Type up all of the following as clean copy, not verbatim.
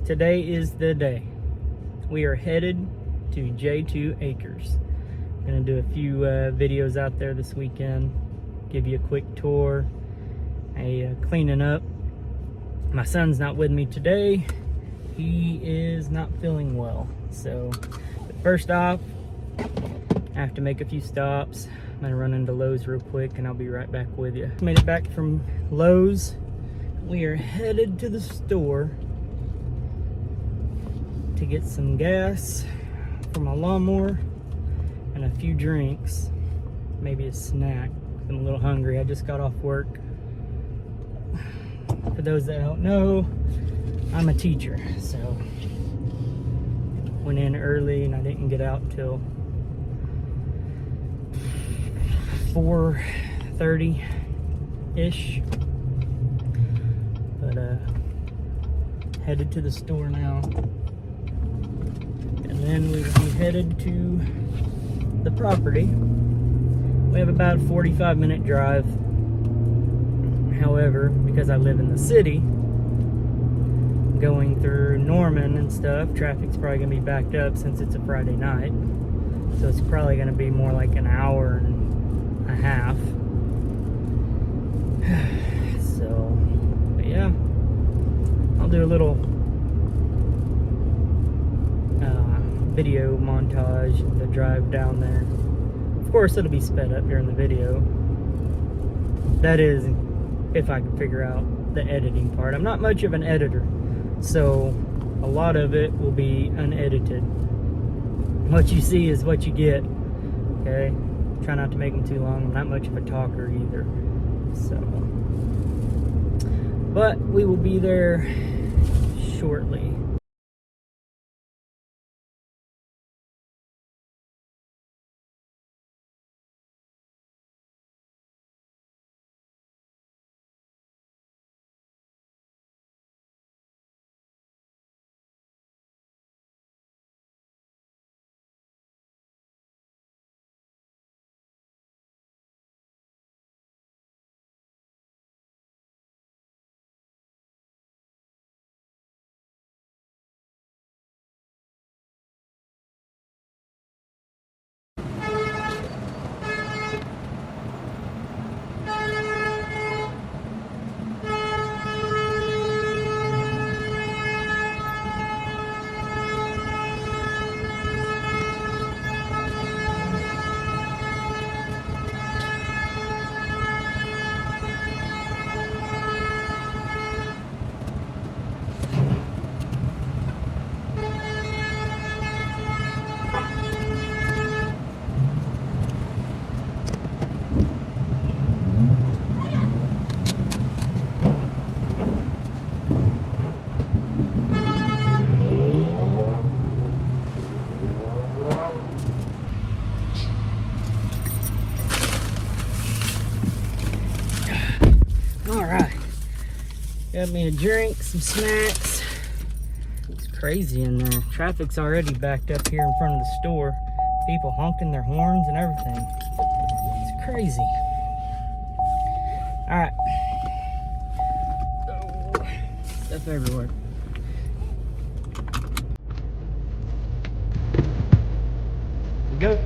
Today is the day. We are headed to JaToacres. Gonna do a few videos out there this weekend. Give you a quick tour. Cleaning up. My son's not with me today. He is not feeling well. So, first off, I have to make a few stops. I'm gonna run into Lowe's real quick and I'll be right back with you. Made it back from Lowe's. We are headed to the store to get some gas for my lawnmower and a few drinks, maybe a snack. I'm a little hungry. I just got off work. For those that don't know, I'm a teacher, so went in early and I didn't get out till 4:30-ish. But headed to the store now. And then we will be headed to the property. We have about a 45-minute drive. However, because I live in the city, going through Norman and stuff, traffic's probably going to be backed up since it's a Friday night. So it's probably going to be more like an hour and a half. So, but yeah, I'll do a little video montage of the drive down there. Of course, it'll be sped up during the video. That is, if I can figure out the editing part. I'm not much of an editor, so a lot of it will be unedited. What you see is what you get, okay? Try not to make them too long. I'm not much of a talker either, so. But we will be there shortly. Got me a drink, some snacks. It's crazy in there. Traffic's already backed up here in front of the store. People honking their horns and everything. It's crazy. All right. Oh, stuff everywhere. Go.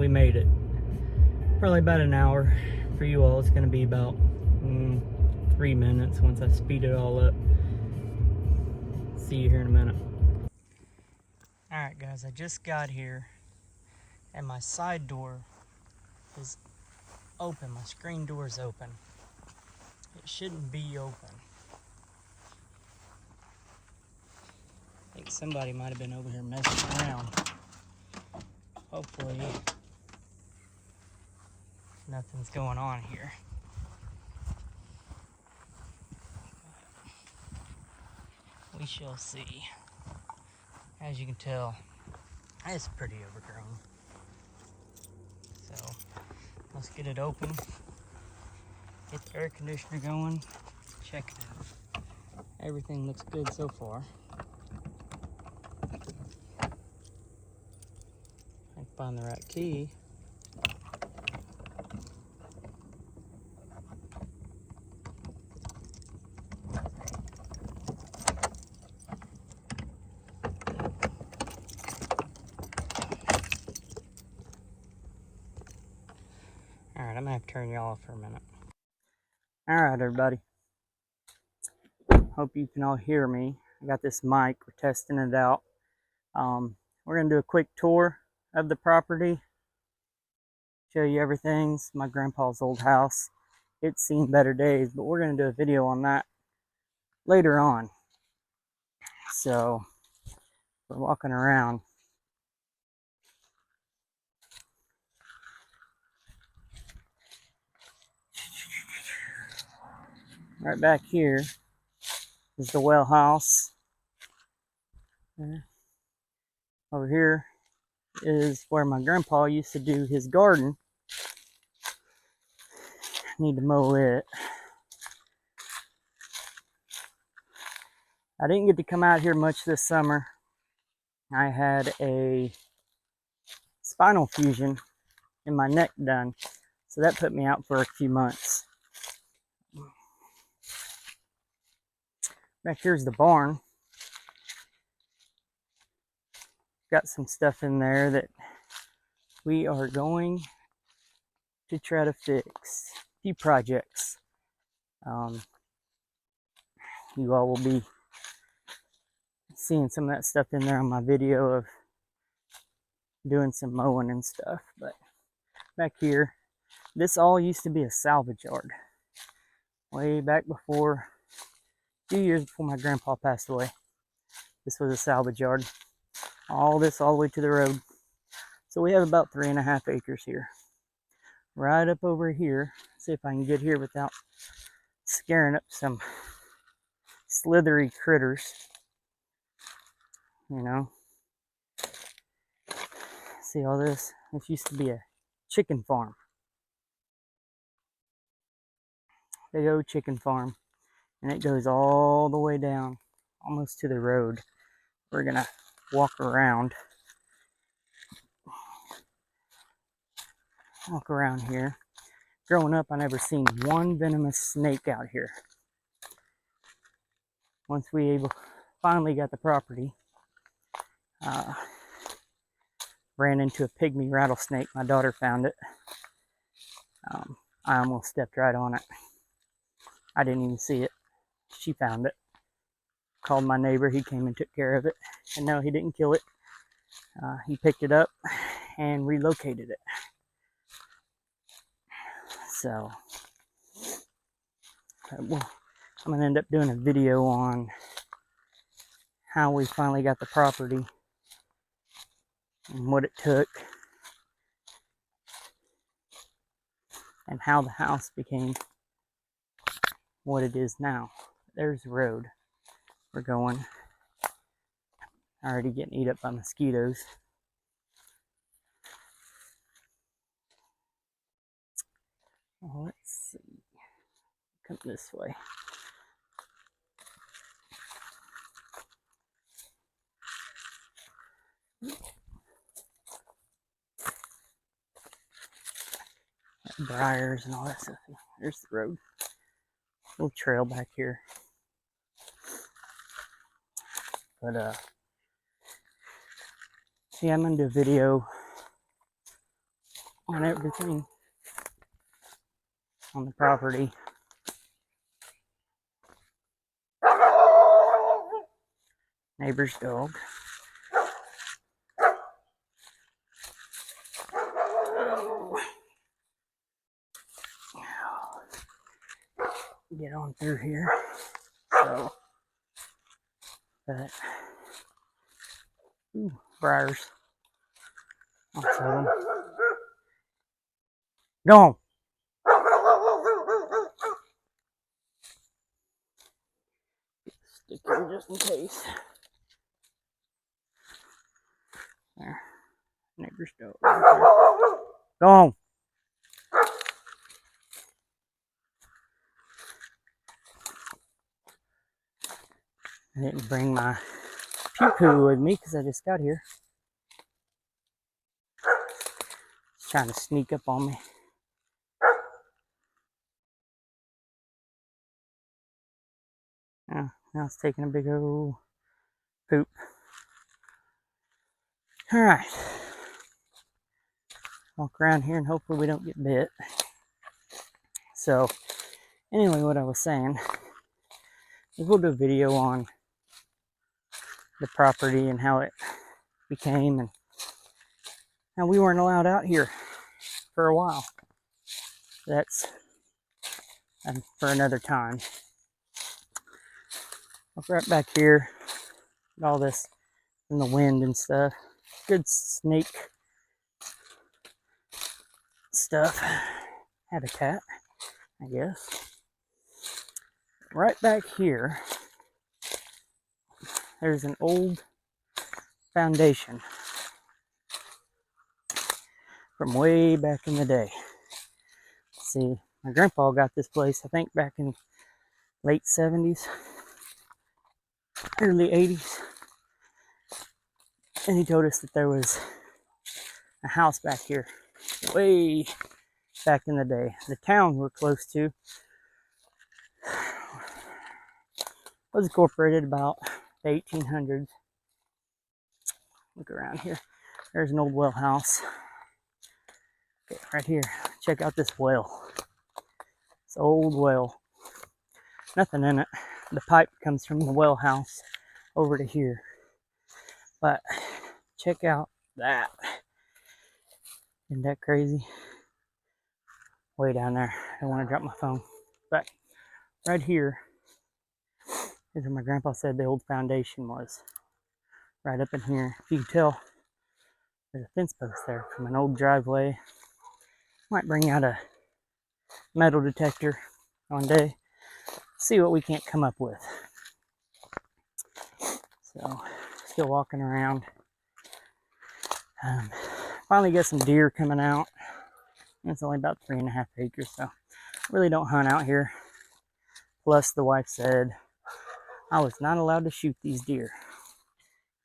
we made it. Probably about an hour. For you all, it's going to be about 3 minutes once I speed it all up. See you here in a minute. Alright guys, I just got here and my side door is open. My screen door is open. It shouldn't be open. I think somebody might have been over here messing around. Hopefully nothing's going on here. We shall see. As you can tell, it's pretty overgrown. So let's get it open. Get the air conditioner going. Check it out. Everything looks good so far. I can find the right key. Alright, I'm gonna have to turn y'all off for a minute. Alright, everybody. Hope you can all hear me. I got this mic, we're testing it out. We're gonna do a quick tour of the property. Show you everything. It's my grandpa's old house. It's seen better days, but we're gonna do a video on that later on. So, we're walking around. Right back here is the well house. Over here is where my grandpa used to do his garden. Need to mow it. I didn't get to come out here much this summer. I had a spinal fusion in my neck done, so that put me out for a few months. Back here's the barn. Got some stuff in there that we are going to try to fix. A few projects. You all will be seeing some of that stuff in there on my video of doing some mowing and stuff. But back here, this all used to be a salvage yard. Way back before, a few years before my grandpa passed away. This was a salvage yard. All this all the way to the road. So we have about 3.5 acres here. Right up over here. See if I can get here without scaring up some slithery critters. You know. See all this? This used to be a chicken farm. Big old chicken farm. And it goes all the way down, almost to the road. We're gonna walk around. Walk around here. Growing up, I never seen one venomous snake out here. Once we finally got the property, ran into a pygmy rattlesnake. My daughter found it. I almost stepped right on it. I didn't even see it. She found it. Called my neighbor. He came and took care of it. And no, he didn't kill it. He picked it up and relocated it. So, well, I'm going to end up doing a video on how we finally got the property and what it took and how the house became what it is now. There's the road we're going. Already getting eaten up by mosquitoes. Oh, let's see. Come this way. Briars and all that stuff. There's the road. Little trail back here. But yeah, I'm gonna do a video on everything on the property. Neighbor's dog. Get on through here. So, but, ooh, briars. Lots of them. Go on. Stick in just in case. There. Neighbor's dog. Right there. Go on. I didn't bring my poo-poo with me because I just got here. It's trying to sneak up on me. Oh, now it's taking a big old poop. Alright. Walk around here and hopefully we don't get bit. So, anyway, what I was saying is we'll do a video on the property and how it became and how we weren't allowed out here for a while. That's for another time. Look right back here, all this in the wind and stuff. Good snake stuff. Habitat, I guess. Right back here, there's an old foundation from way back in the day. Let's see, my grandpa got this place, I think, back in late 70s, early 80s. And he told us that there was a house back here, way back in the day. The town we're close to was incorporated about the 1800s. Look around here. There's an old well house. Okay, right here. Check out this well. It's an old well. Nothing in it. The pipe comes from the well house over to here. But check out that. Isn't that crazy? Way down there. I don't want to drop my phone. But right here is where my grandpa said the old foundation was. Right up in here. If you can tell, there's a fence post there from an old driveway. Might bring out a metal detector one day. See what we can't come up with. So, still walking around. Finally got some deer coming out. It's only about 3.5 acres, so really don't hunt out here. Plus, the wife said I was not allowed to shoot these deer.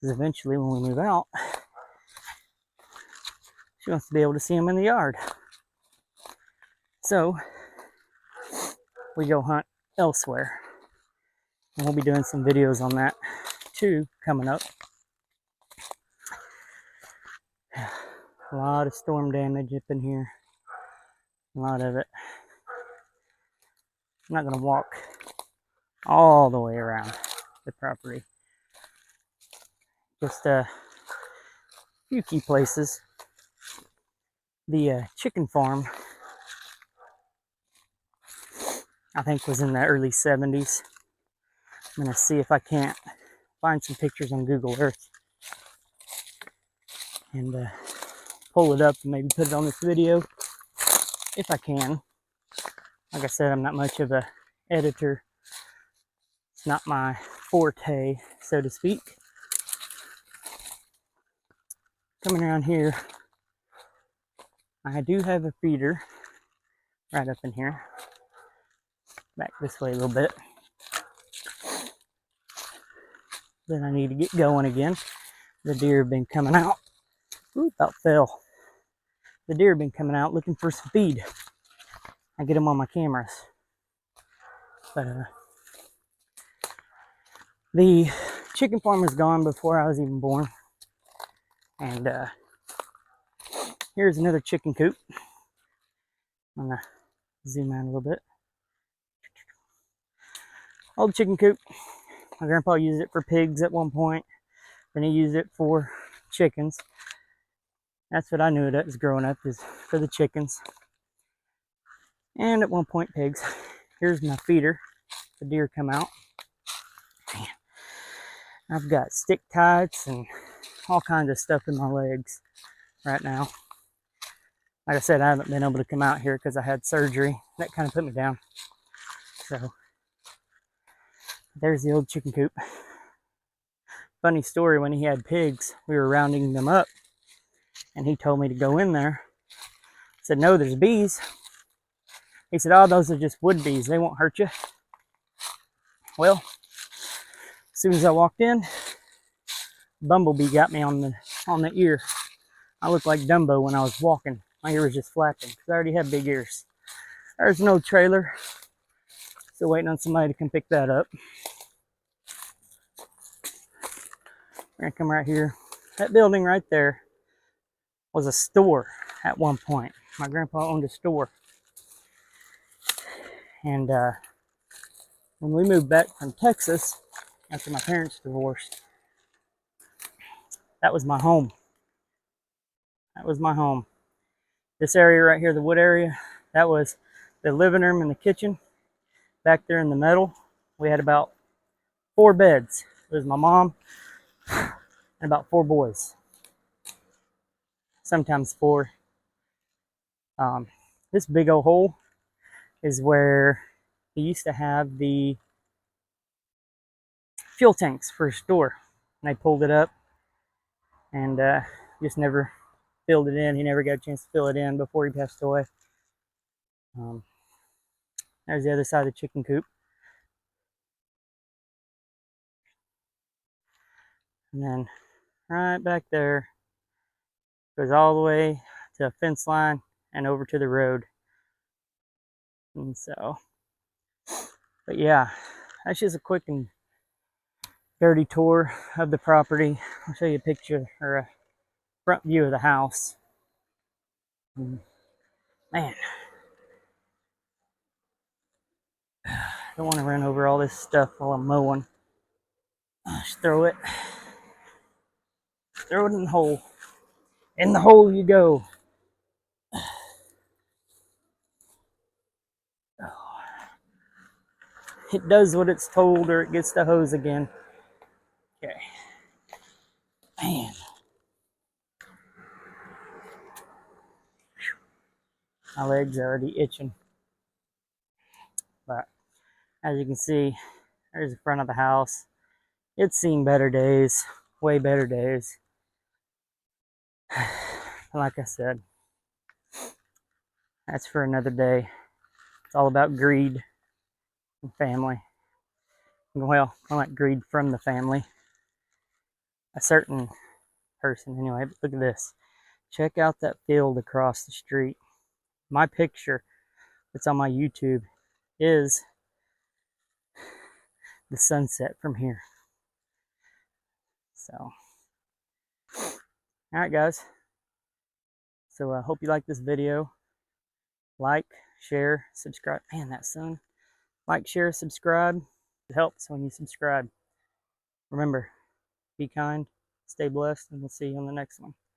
Because eventually, when we move out, she wants to be able to see them in the yard. So, we go hunt elsewhere. And we'll be doing some videos on that too coming up. A lot of storm damage up in here. A lot of it. I'm not going to walk all the way around the property. Just a few key places. The chicken farm, I think, was in the early 70s. I'm going to see if I can't find some pictures on Google Earth and pull it up and maybe put it on this video if I can. Like I said, I'm not much of a editor. It's not my forte, so to speak. Coming around here, I do have a feeder right up in here. Back this way a little bit. Then I need to get going again. The deer have been coming out. Ooh, about fell. The deer have been coming out looking for some feed. I get them on my cameras. But the chicken farm was gone before I was even born. And here's another chicken coop. I'm gonna zoom out a little bit. Old chicken coop. My grandpa used it for pigs at one point. Then he used it for chickens. That's what I knew it as growing up, is for the chickens. And at one point, pigs. Here's my feeder. The deer come out. I've got stick tights and all kinds of stuff in my legs right now. Like I said, I haven't been able to come out here because I had surgery. That kind of put me down. So there's the old chicken coop. Funny story, when he had pigs, we were rounding them up and he told me to go in there. I said, no, there's bees. He said, oh, those are just wood bees. They won't hurt you. Well, as soon as I walked in, bumblebee got me on the ear. I looked like Dumbo when I was walking. My ear was just flapping because I already had big ears. There's no trailer. Still waiting on somebody to come pick that up. We're gonna come right here. That building right there was a store at one point. My grandpa owned a store. And when we moved back from Texas after my parents divorced, that was my home. That was my home. This area right here, the wood area, that was the living room and the kitchen. Back there in the middle, we had about 4 beds. It was my mom and about 4 boys. Sometimes 4. This big old hole is where he used to have the fuel tanks for his store. And they pulled it up and just never filled it in. He never got a chance to fill it in before he passed away. There's the other side of the chicken coop. And then right back there goes all the way to a fence line and over to the road. And so, but yeah, that's just a quick and dirty tour of the property. I'll show you a picture or a front view of the house. And man, I don't want to run over all this stuff while I'm mowing. Just throw it in the hole. In the hole you go. It does what it's told or it gets the hose again. Okay. Man. My legs are already itching. But as you can see, there's the front of the house. It's seen better days, way better days. Like I said, that's for another day. It's all about greed and family. Well, I like greed from the family. A certain person, anyway. But look at this. Check out that field across the street. My picture that's on my YouTube is the sunset from here. So, all right, guys. So I hope you like this video. Like, share, subscribe. Man, that sun. Like, share, subscribe. It helps when you subscribe. Remember, be kind, stay blessed, and we'll see you on the next one.